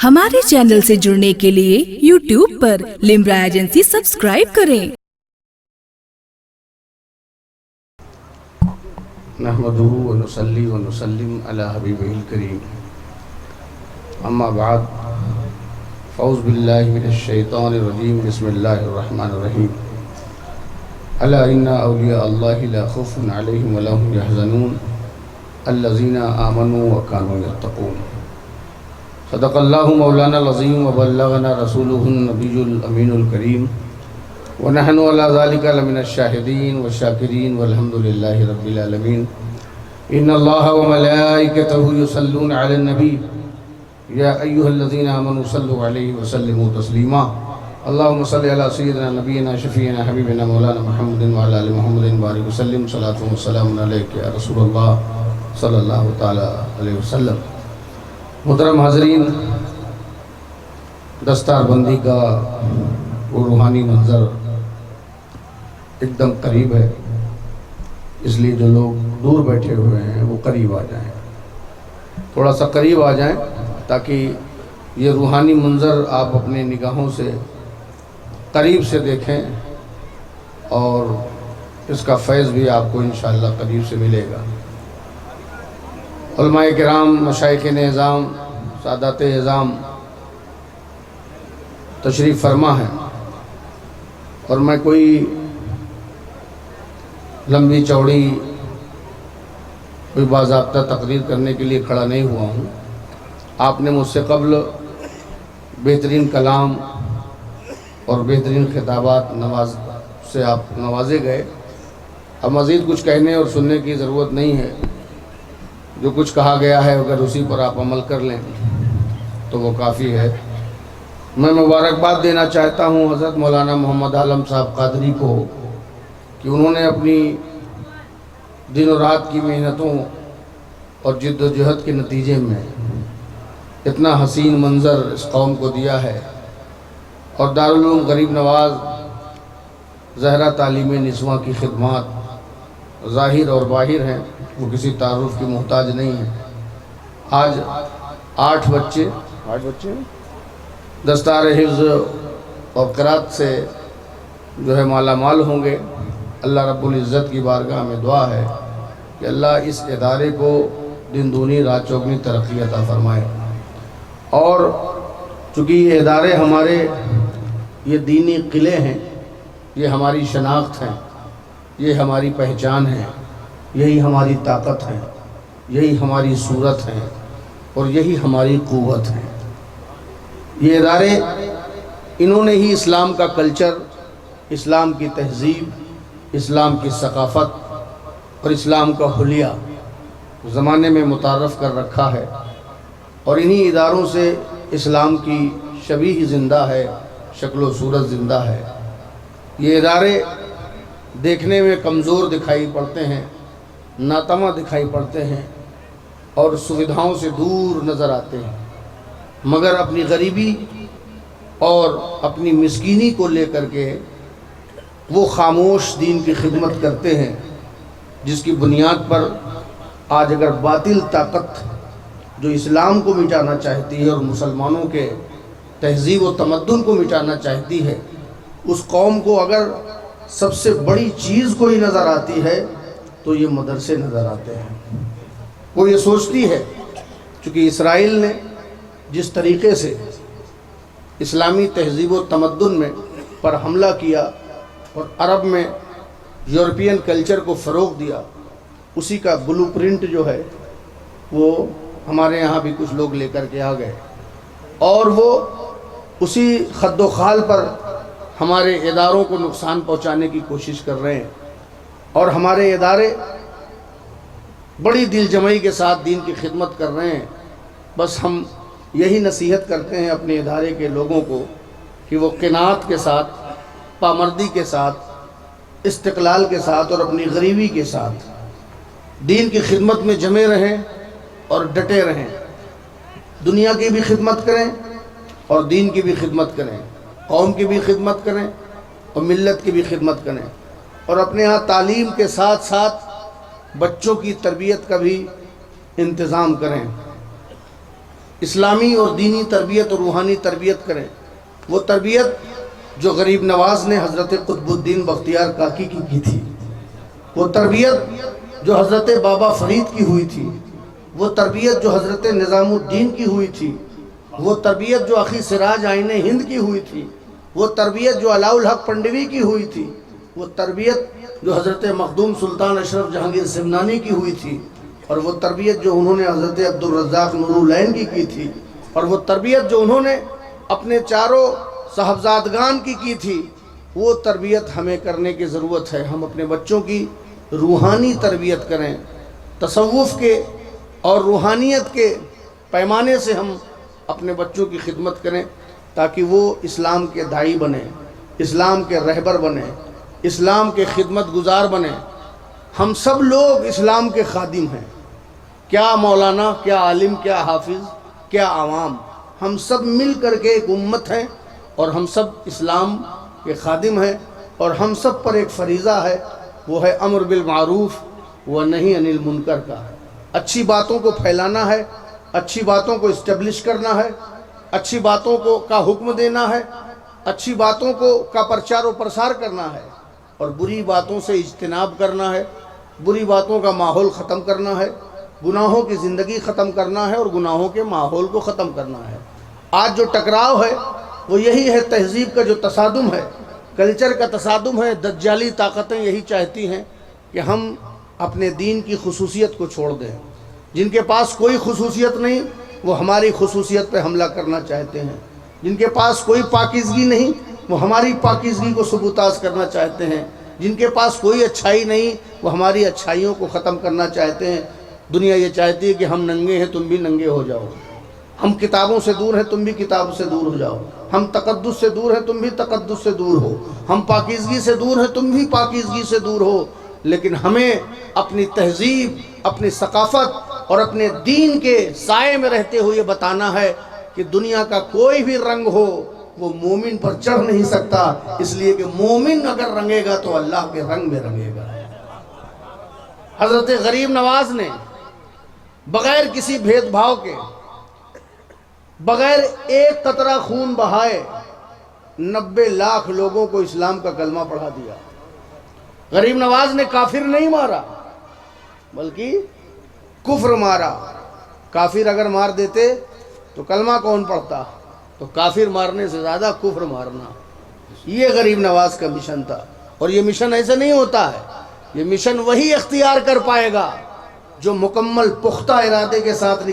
हमारे चैनल से जुड़ने के लिए YouTube पर लिम्रा एजेंसी सब्सक्राइब करें। नहमदुहु व नुसल्ली व नुसल्लिम अला हबीबिल करीम, अम्मा बाद, फ़ौज़ बिल्लाहि मिनश शैतानिर रजीम, बिस्मिल्लाहिर रहमानिर रहीम। अला इन्ना औलिया अल्लाहि ला खौफुन अलैहिम व ला हुम यहज़नून अल्लज़ीना आमनू व कानू यत्तक़ून। सदक़ल्लाहु मौलानाल अज़ीम व बल्लगना रसूलुहुन नबियुल अमीनुल करीम व नहनु अला ज़ालिका लमिनश शाहिदीन व शाकिरीन वल्हम्दुलिल्लाहि रब्बिल आलमीन। इन्नल्लाहा व मलाइकतहु युसल्लूना अलन नबी या अय्युहल्लज़ीना आमनू सल्लु अलैहि व सल्लिमू तस्लीमा। अल्लाहुम्मा सल्लि अला सय्यिदिना नबीना शफ़ीना हबीबिना मौलाना मुहम्मदिन व अला आलि मुहम्मदिन बारिक वसल्लिम। सलातु व सलामुन अलैका या रसूलल्लाह सल्लल्लाहु तआला अलैहि वसल्लम। मुहतरम हाज़रीन, दस्तारबंदी का वो रूहानी मंज़र एकदम करीब है, इसलिए जो लोग दूर बैठे हुए हैं वो करीब आ जाएं, थोड़ा सा करीब आ जाएं, ताकि ये रूहानी मंज़र आप अपनी निगाहों से करीब से देखें और इसका फैज़ भी आपको इंशाअल्लाह करीब से मिलेगा। उलमाए किराम, मशाइख़ निज़ाम, सादात निज़ाम तशरीफ़ फरमा है और मैं कोई लंबी चौड़ी कोई बाज़ाब्ता तकरीर करने के लिए खड़ा नहीं हुआ हूँ। आपने मुझसे कब्ल बेहतरीन कलाम और बेहतरीन खिताबात से आप नवाजे गए। अब मज़ीद कुछ कहने और सुनने की ज़रूरत नहीं है। जो कुछ कहा गया है अगर उसी पर आप अमल कर लें तो वो काफ़ी है। मैं मुबारकबाद देना चाहता हूँ हज़रत मौलाना मोहम्मद आलम साहब कादरी को कि उन्होंने अपनी दिन और रात की मेहनतों और जिद्दोजहद के नतीजे में इतना हसीन मंज़र इस कौम को दिया है और दारुल उलूम गरीब नवाज़ ज़हरा तालीम निस्वां की खिदमत ज़ाहिर और बाहिर हैं, वो किसी तारुफ़ की मोहताज नहीं है। आज 8 बच्चे दस्तार हिफ्ज़ और क़िरात से जो है माला माल होंगे। अल्लाह रब्बुल इज़्ज़त की बारगाह में दुआ है कि अल्लाह इस इदारे को दिन दूनी रात चौगनी तरक्की अता फ़रमाए। और चूँकि ये इदारे हमारे ये दीनी क़िले हैं, ये हमारी शनाख्त हैं, ये हमारी पहचान है, यही हमारी ताकत है, यही हमारी सूरत है और यही हमारी क़ुव्वत है। ये इदारे, इन्होंने ही इस्लाम का कल्चर, इस्लाम की तहज़ीब, इस्लाम की सक़ाफ़त और इस्लाम का हुलिया ज़माने में मुतारफ़ कर रखा है और इन्हीं इदारों से इस्लाम की शबीह ज़िंदा है, शक्ल व सूरत ज़िंदा है। ये इदारे देखने में कमज़ोर दिखाई पड़ते हैं, नातमा दिखाई पड़ते हैं और सुविधाओं से दूर नज़र आते हैं, मगर अपनी गरीबी और अपनी मिस्कीनी को लेकर के वो खामोश दीन की खिदमत करते हैं, जिसकी बुनियाद पर आज अगर बातिल ताकत जो इस्लाम को मिटाना चाहती है और मुसलमानों के तहज़ीब व तमद्दुन को मिटाना चाहती है, उस कौम को अगर सबसे बड़ी चीज़ कोई नज़र आती है तो ये मदरसे नज़र आते हैं। वो ये सोचती है चूँकि इसराइल ने जिस तरीक़े से इस्लामी तहज़ीब व तमद्दुन में पर हमला किया और अरब में यूरोपियन कल्चर को फ़रोग़ दिया, उसी का ब्लूप्रिंट जो है वो हमारे यहाँ भी कुछ लोग लेकर के आ गए और वो उसी खद्दो खाल पर हमारे इदारों को नुकसान पहुंचाने की कोशिश कर रहे हैं। और हमारे इदारे बड़ी दिलजमई के साथ दीन की खिदमत कर रहे हैं। बस हम यही नसीहत करते हैं अपने इदारे के लोगों को कि वो क़िनात के साथ, पामर्दी के साथ, इस्तिक़लाल के साथ और अपनी गरीबी के साथ दीन की खिदमत में जमे रहें और डटे रहें। दुनिया की भी खिदमत करें और दीन की भी खिदमत करें, कौम की भी खिदमत करें और मिल्लत की भी खिदमत करें और अपने यहाँ तालीम के साथ साथ बच्चों की तरबियत का भी इंतज़ाम करें। اسلامی اور دینی تربیت اور روحانی تربیت کریں، وہ تربیت جو غریب نواز نے حضرت قطب الدین بختیار کاکی کی تھی، وہ تربیت جو حضرت بابا فرید کی ہوئی تھی، وہ تربیت جو حضرت نظام الدین کی ہوئی تھی، وہ تربیت جو اخی سراج آئین ہند کی ہوئی تھی، وہ تربیت جو علاء الحق پنڈوی کی ہوئی تھی، وہ تربیت جو حضرت مخدوم سلطان اشرف جہانگیر سمنانی کی ہوئی تھی، اور وہ تربیت جو انہوں نے حضرت عبدالرزاق نورالعین کی تھی، اور وہ تربیت جو انہوں نے اپنے چاروں صاحبزادگان کی تھی، وہ تربیت ہمیں کرنے کی ضرورت ہے۔ ہم اپنے بچوں کی روحانی تربیت کریں، تصوف کے اور روحانیت کے پیمانے سے ہم اپنے بچوں کی خدمت کریں، تاکہ وہ اسلام کے داعی بنیں، اسلام کے رہبر بنیں، اسلام کے خدمت گزار بنیں۔ ہم سب لوگ اسلام کے خادم ہیں، کیا مولانا، کیا عالم، کیا حافظ، کیا عوام، ہم سب مل کر کے ایک امت ہیں، اور ہم سب اسلام کے خادم ہیں، اور ہم سب پر ایک فریضہ ہے، وہ ہے امر بالمعروف و نہی عن المنکر کا۔ اچھی باتوں کو پھیلانا ہے، اچھی باتوں کو اسٹیبلش کرنا ہے، اچھی باتوں کا حکم دینا ہے، اچھی باتوں کا پرچار و پرسار کرنا ہے، اور بری باتوں سے اجتناب کرنا ہے، بری باتوں کا ماحول ختم کرنا ہے، گناہوں کی زندگی ختم کرنا ہے، اور گناہوں کے ماحول کو ختم کرنا ہے۔ آج جو ٹکراؤ ہے وہ یہی ہے، تہذیب کا جو تصادم ہے، کلچر کا تصادم ہے۔ دجالی طاقتیں یہی چاہتی ہیں کہ ہم اپنے دین کی خصوصیت کو چھوڑ دیں۔ جن کے پاس کوئی خصوصیت نہیں وہ ہماری خصوصیت پہ حملہ کرنا چاہتے ہیں، جن کے پاس کوئی پاکیزگی نہیں وہ ہماری پاکیزگی کو سبوتاز کرنا چاہتے ہیں، جن کے پاس کوئی اچھائی نہیں وہ ہماری اچھائیوں کو ختم کرنا چاہتے ہیں۔ دنیا یہ چاہتی ہے کہ ہم ننگے ہیں تم بھی ننگے ہو جاؤ، ہم کتابوں سے دور ہیں تم بھی کتابوں سے دور ہو جاؤ، ہم تقدس سے دور ہیں تم بھی تقدس سے دور ہو، ہم پاکیزگی سے دور ہیں تم بھی پاکیزگی سے دور ہو۔ لیکن ہمیں اپنی تہذیب، اپنی ثقافت اور اپنے دین کے سائے میں رہتے ہوئے بتانا ہے کہ دنیا کا کوئی بھی رنگ ہو وہ مومن پر چڑھ نہیں سکتا، اس لیے کہ مومن اگر رنگے گا تو اللہ کے رنگ میں رنگے گا۔ حضرت غریب نواز نے بغیر کسی بھید بھاؤ کے، بغیر ایک قطرہ خون بہائے 90 لاکھ لوگوں کو اسلام کا کلمہ پڑھا دیا۔ غریب نواز نے کافر نہیں مارا بلکہ کفر مارا۔ کافر اگر مار دیتے تو کلمہ کون پڑھتا؟ تو کافر مارنے سے زیادہ کفر مارنا، یہ غریب نواز کا مشن تھا۔ اور یہ مشن ایسے نہیں ہوتا ہے، یہ مشن وہی اختیار کر پائے گا جو مکمل پختہ ارادے کے ساتھ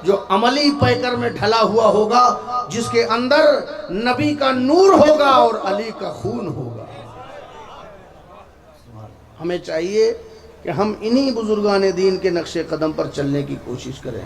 جو عملی پیکر میں ڈھلا ہوا ہوگا، جس کے اندر نبی کا نور ہوگا اور علی کا خون ہوگا۔ ہمیں چاہیے کہ ہم انہی بزرگان دین کے نقش قدم پر چلنے کی کوشش کریں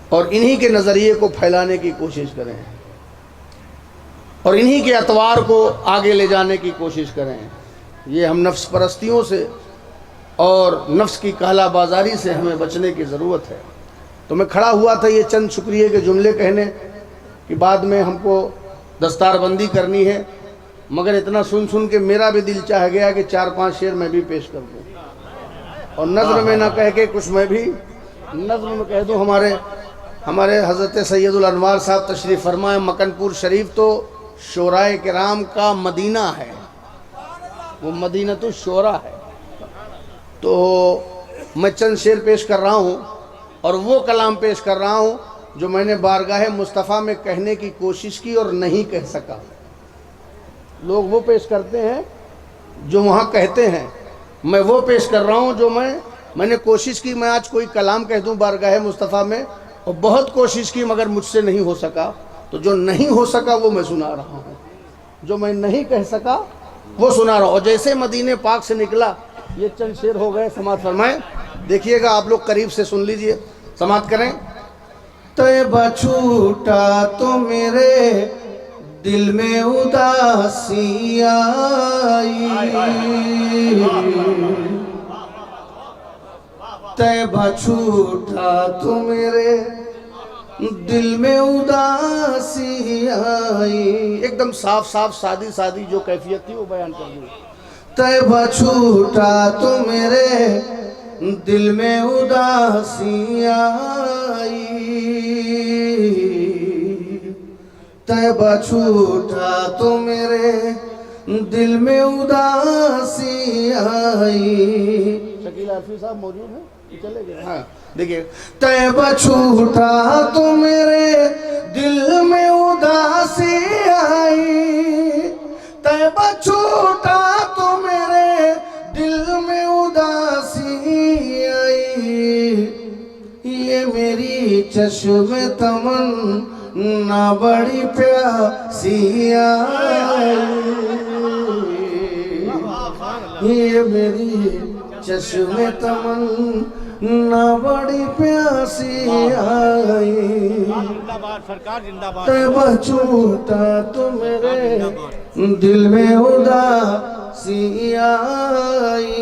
اور انہی کے نظریے کو پھیلانے کی کوشش کریں اور انہی کے اطوار کو آگے لے جانے کی کوشش کریں۔ یہ ہم نفس پرستیوں سے اور نفس کی کالا بازاری سے ہمیں بچنے کی ضرورت ہے۔ تو میں کھڑا ہوا تھا یہ چند شکریہ کے جملے کہنے کہ بعد میں ہم کو دستار بندی کرنی ہے، مگر اتنا سن کے میرا بھی دل چاہ گیا کہ 4-5 شعر میں بھی پیش کر دوں، اور نظر میں نہ کہہ کے کچھ میں بھی نظر میں کہہ دوں۔ ہمارے حضرت سید الانوار صاحب تشریف فرمائے۔ مکن پور شریف تو شورائے کرام کا مدینہ ہے، وہ مدینہ تو شورا ہے۔ تو میں چند شعر پیش کر رہا ہوں اور وہ کلام پیش کر رہا ہوں جو میں نے بارگاہ مصطفیٰ میں کہنے کی کوشش کی اور نہیں کہہ سکا۔ لوگ وہ پیش کرتے ہیں جو وہاں کہتے ہیں، میں وہ پیش کر رہا ہوں جو میں نے کوشش کی میں آج کوئی کلام کہہ دوں بارگاہ مصطفیٰ میں، اور بہت کوشش کی مگر مجھ سے نہیں ہو سکا۔ تو جو نہیں ہو سکا وہ میں سنا رہا ہوں، جو میں نہیں کہہ سکا وہ سنا رہا ہوں۔ اور جیسے مدینہ پاک سے نکلا یہ چند شعر ہو گئے، سماعت فرمائیں۔ دیکھیے گا آپ لوگ قریب سے سن لیجئے، سماعت کریں۔ طیبہ چھوٹا تو میرے دل میں اداسی آئی، طیبہ چھوٹا تو میرے دل میں اداسی آئی۔ ایک دم صاف سادی جو کیفیت تھی وہ بیان کر دی۔ طیبہ چھوٹا تو میرے دل میں اداسی آئی، तैबा छूटा तो मेरे दिल में उदासी आई। शकील आरफी साहब मौजूद हैं? चले गए? हाँ देखिए, तैबा छूटा तो मेरे दिल में उदासी आई, तैबा छूटा तो मेरे दिल में उदासी आई, ये मेरी चश्मे तमन्ना बड़ी प्यासी आई, ये मेरी चश्मे तमन्ना बड़ी प्यासी आई। तैबा छूटा तो मेरे दिल में उदासी आई,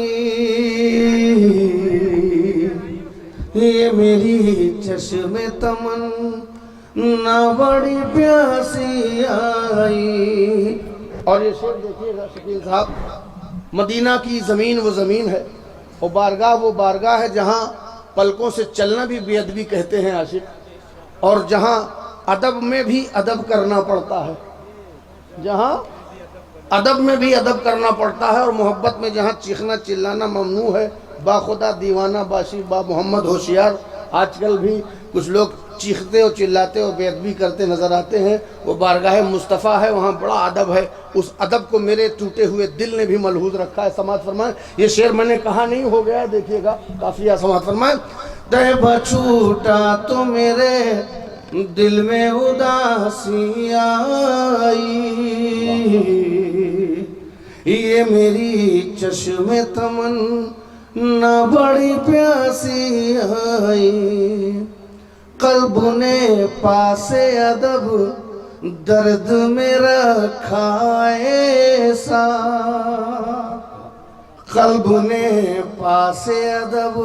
ये मेरी चश्मे तमन्ना बड़ी प्यासी आई। और ये शेर देखिएगा शकील साहब, मदीना की ज़मीन वो ज़मीन है और बारगाह वो बारगाह है जहाँ पलकों से चलना भी बेअदबी कहते हैं आशिक, और जहाँ अदब में भी अदब करना पड़ता है, जहाँ अदब में भी अदब करना पड़ता है, और मोहब्बत में जहाँ चीखना चिल्लाना ममनू है। बाखुदा दीवाना बाशी बा मोहम्मद होशियार, आजकल भी कुछ लोग चीखते और चिल्लाते और बेअदबी करते नज़र आते हैं, वो बारगाह मुस्तफ़ा है, वहाँ बड़ा अदब है। उस अदब को मेरे टूटे हुए दिल ने भी मलहूज़ रखा है। समात फरमाएं, ये शेर मैंने कहा नहीं, हो गया देखिएगा काफ़िया। समात फरमाएं, तैबा छूटा तो मेरे दिल में उदासी आई, ये मेरी चश्मे तमन्ना बड़ी प्यासी आई, कल्ब ने पासे अदब दर्द में रखा ऐसा, कल्ब ने पासे अदब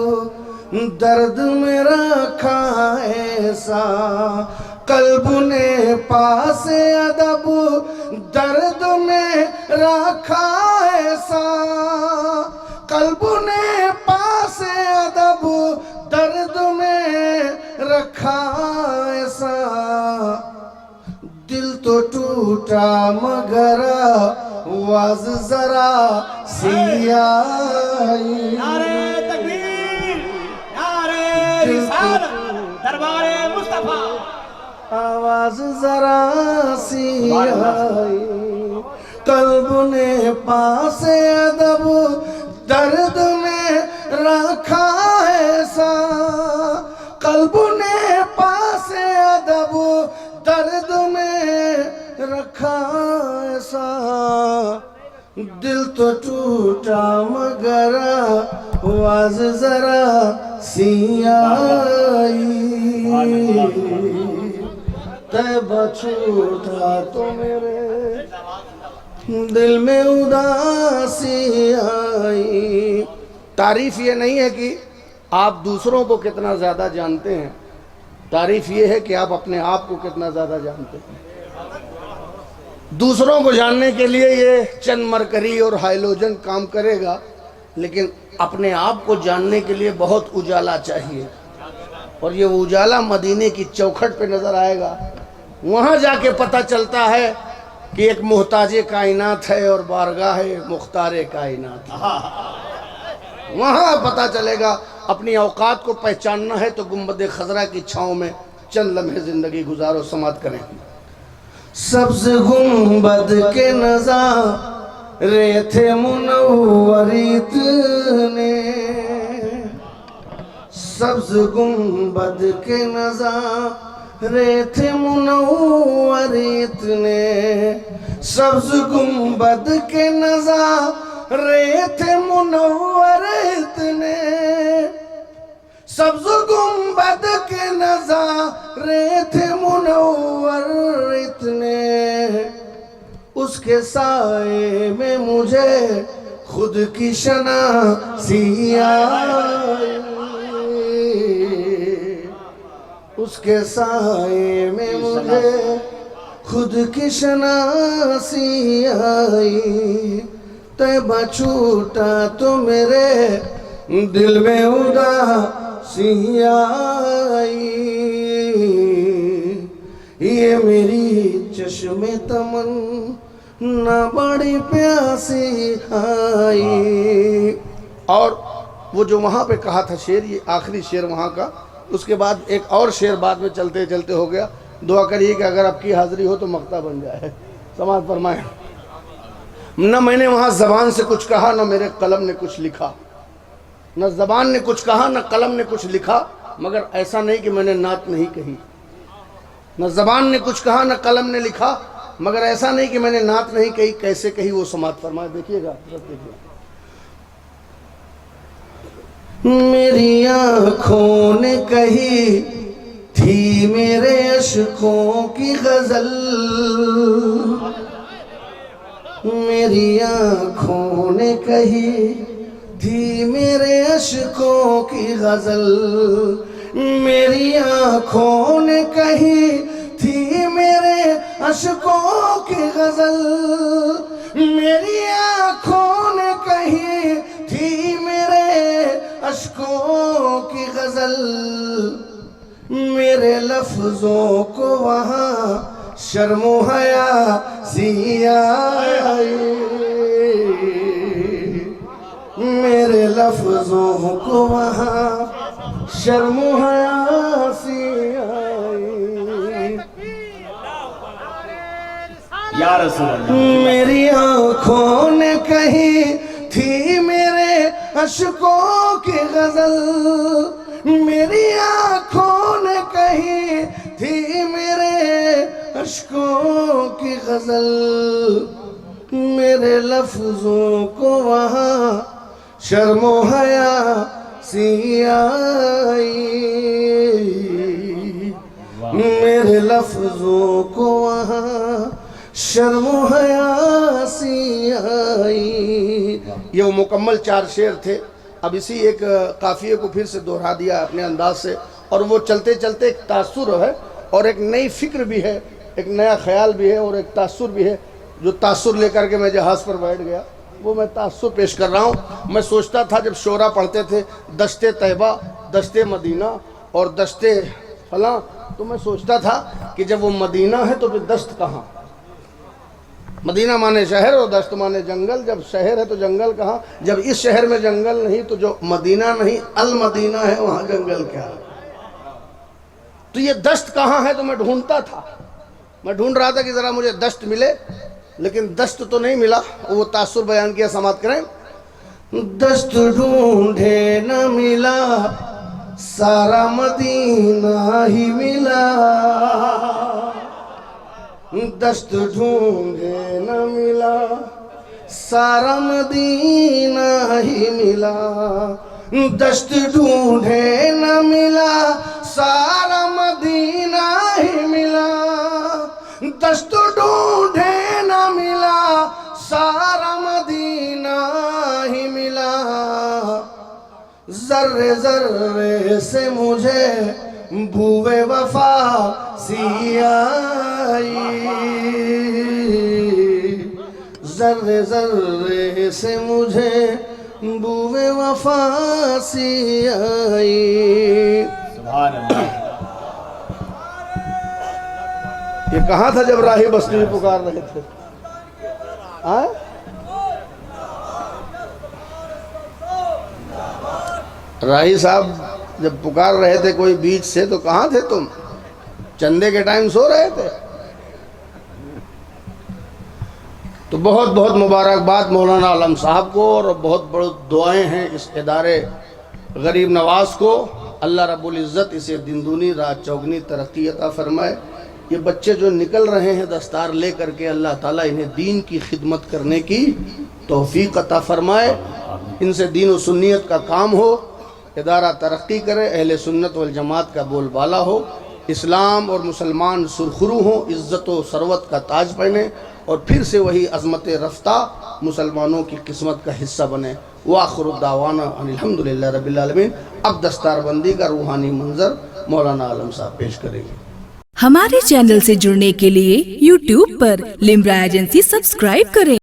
दर्द में रखा ऐसा, कल्ब ने पासे अदब दर्द में रखा ऐसा, कल्ब ने पासे अदब दर्द में रखा ऐसा, दिल तो टूटा मगर आवाज जरा सी आई। नारे तकबीर, नारे रिसालत, दरबारे मुस्तफा, आवाज जरा सी आई, कल्ब ने पासे अदब दर्द में रखा ऐसा, कल्ब ने पासे अदब दर्द में रखा ऐसा, दिल तो टूटा मगर आवाज जरा सी आई, तैबा छूटा तो मेरे दिल में उदासी आई। तारीफ ये नहीं है कि आप दूसरों को कितना ज़्यादा जानते हैं, तारीफ ये है कि आप अपने आप को कितना ज़्यादा जानते हैं। दूसरों को जानने के लिए ये चंद मरकरी और हाइलोजन काम करेगा, लेकिन अपने आप को जानने के लिए बहुत उजाला चाहिए, और ये उजाला मदीने की चौखट पे नज़र आएगा। वहाँ जाके पता चलता है कि एक मोहताजे कायनात है और बारगाह मुख्तारे कायनात है। वहाँ पता चलेगा। अपनी औकात को पहचानना है तो गुंबद खजरा की छाँव में चंद लम्हे ज़िंदगी गुजारो, समात करें। सब्ज़ गुंबद के नज़ारे थे मुनव्वर इतने, सब्ज़ गुंबद के नज़ारे थे मुनव्वर इतने, सब्ज़ गुंबद के नज़ारे थे मुनव्वर इतने, सब्ज़ गुंबद के नज़ारे थे मुनव्वर इतने, उसके साए में मुझे खुद की शनासी आई, उसके साए में मुझे खुद की शनासी आई, तैबा छूटा तो मेरे दिल में उदासी आई, ये मेरी चश्मे तमन्ना बड़ी प्यासी आई। और वो जो वहाँ पे कहा था शेर, ये आखिरी शेर वहाँ का, उसके बाद एक और शेर बाद में चलते चलते हो गया। दुआ करिए कि अगर आपकी हाज़िरी हो तो मक्ता बन जाए। समाज फरमाए, न मैंने वहाँ ज़बान से कुछ कहा, न मेरे कलम ने कुछ लिखा। न ज़बान ने कुछ कहा, न कलम ने कुछ लिखा, मगर ऐसा नहीं कि मैंने नात नहीं कही। न ज़बान ने कुछ कहा, न कलम ने लिखा, मगर ऐसा नहीं कि मैंने नात नहीं कही। कैसे कही वो समात फरमाए, देखिएगा, देखिए। मेरी आँखों ने कही थी मेरे अश्कों की गज़ल, मेरी आँखों ने कही थी मेरे अश्कों की गज़ल, मेरी आँखों ने कही थी मेरे अश्कों की गज़ल, मेरी आँखों ने कही थी मेरे अश्कों की गज़ल, मेरे लफ्ज़ों को वहाँ शर्मो हया सी आई, मेरे लफ्ज़ों को वहाँ शर्मो हया सी आई। या रसूल अल्लाह। मेरी आँखों ने कही थी मेरे अश्कों की गज़ल, मेरी आँखों ने कही थी मेरे अश्कों की गज़ल, मेरे लफ्ज़ों को वहाँ शर्मो हया सी आई, मेरे लफ्ज़ों को वहाँ शर्मो हया सी आई। ये वो मुकम्मल 4 शेर थे। अब इसी एक काफ़िए को फिर से दोहरा दिया अपने अंदाज से, और वो चलते चलते एक तासुर है और एक नई फ़िक्र भी है, एक नया ख्याल भी है और एक तासुर भी है। जो तासुर लेकर के मैं जहाज़ पर बैठ गया, वो मैं तासुर पेश कर रहा हूँ। मैं सोचता था जब शोरा पढ़ते थे दस्ते तैबा, दस्ते मदीना और दस्ते फलां, तो मैं सोचता था कि जब वो मदीना है तो फिर दस्त कहाँ? मदीना माने शहर और दस्त माने जंगल। जब शहर है तो जंगल कहाँ? जब इस शहर में जंगल नहीं तो जो मदीना नहीं अल मदीना है वहाँ जंगल क्या है? तो ये दस्त कहाँ है? तो मैं ढूंढता था, मैं ढूंढ रहा था कि ज़रा मुझे दस्त मिले, लेकिन दस्त तो नहीं मिला। वो तासुर बयान किया, समात करें। दस्त ढूंढे न मिला, सारा मदीना ही मिला, दस्त ढूंढे न मिला, सारा मदीना ही मिला, दस्त ढूंढे न मिला, सारा मदीना ही मिला, दस्त ढूंढे न मिला, सारा मदीना ही मिला, ज़र्रे ज़र्रे से मुझे बूवे वफा सी आई, ज़र्रे ज़र्रे से मुझे बूवे वफा सी आई। सुभान अल्लाह। ये कहाँ था जब राही बस्ती में पुकार रहे थे? राही साहब जब पुकार रहे थे कोई बीच से, तो कहाँ थे तुम? चंदे के टाइम सो रहे थे। तो बहुत बहुत मुबारकबाद मौलाना आलम साहब को, और बहुत बहुत दुआएं हैं इस इदारे गरीब नवाज को। अल्लाह रब्बुल इज़्ज़त इसे दिन दूनी रात चौगनी तरक्की अता फरमाए। ये बच्चे जो निकल रहे हैं दस्तार ले करके, अल्लाह ताला इन्हें दीन की खिदमत करने की तौफीक अता फरमाए। इनसे दीन व सुन्नियत का काम हो, इदारा तरक्की करे, अहले सुन्नत वल जमात का बोलबाला हो, इस्लाम और मुसलमान सुरखरू हों, इज़्ज़त व सरवत का ताज पहने, और फिर से वही अज़मत रफ्ता मुसलमानों की किस्मत का हिस्सा बने। वाखिरु दावाना अल्हम्दुलिल्लाह रब्बिल आलमीन। अब दस्तारबंदी का रूहानी मंजर मौलाना आलम साहब पेश करेंगे। हमारे चैनल से जुड़ने के लिए YouTube पर लिम्रा एजेंसी सब्सक्राइब करें।